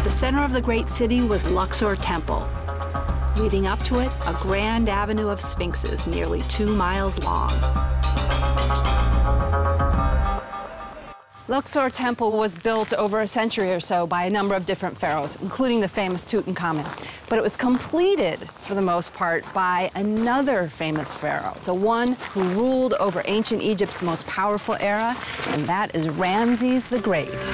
the center of the great city was Luxor Temple. Leading up to it, a grand avenue of sphinxes nearly 2 miles long. Luxor Temple was built over a century or so by a number of different pharaohs, including the famous Tutankhamun. But it was completed, for the most part, by another famous pharaoh, the one who ruled over ancient Egypt's most powerful era, and that is Ramses the Great.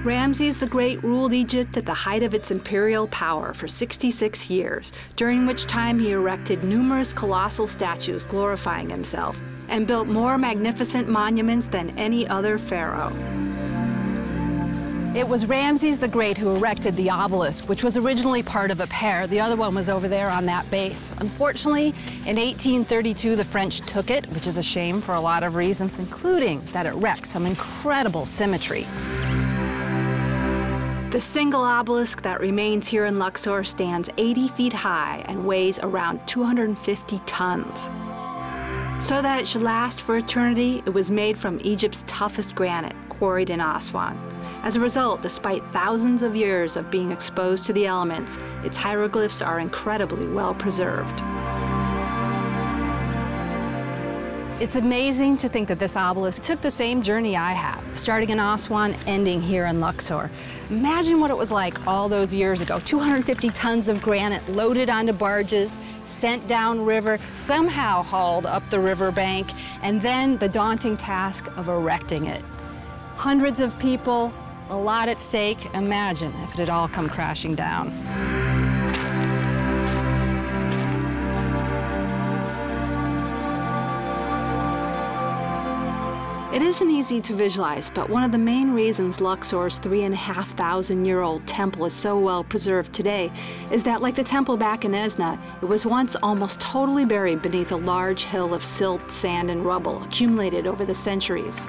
Ramses the Great ruled Egypt at the height of its imperial power for 66 years, during which time he erected numerous colossal statues glorifying himself, and built more magnificent monuments than any other pharaoh. It was Ramses the Great who erected the obelisk, which was originally part of a pair. The other one was over there on that base. Unfortunately, in 1832, the French took it, which is a shame for a lot of reasons, including that it wrecks some incredible symmetry. The single obelisk that remains here in Luxor stands 80 feet high and weighs around 250 tons. So that it should last for eternity, it was made from Egypt's toughest granite, quarried in Aswan. As a result, despite thousands of years of being exposed to the elements, its hieroglyphs are incredibly well preserved. It's amazing to think that this obelisk took the same journey I have, starting in Aswan, ending here in Luxor. Imagine what it was like all those years ago. 250 tons of granite loaded onto barges, sent downriver, somehow hauled up the riverbank, and then the daunting task of erecting it. Hundreds of people, a lot at stake. Imagine if it had all come crashing down. It isn't easy to visualize, but one of the main reasons Luxor's 3,500-year-old temple is so well preserved today is that, like the temple back in Esna, it was once almost totally buried beneath a large hill of silt, sand, and rubble accumulated over the centuries.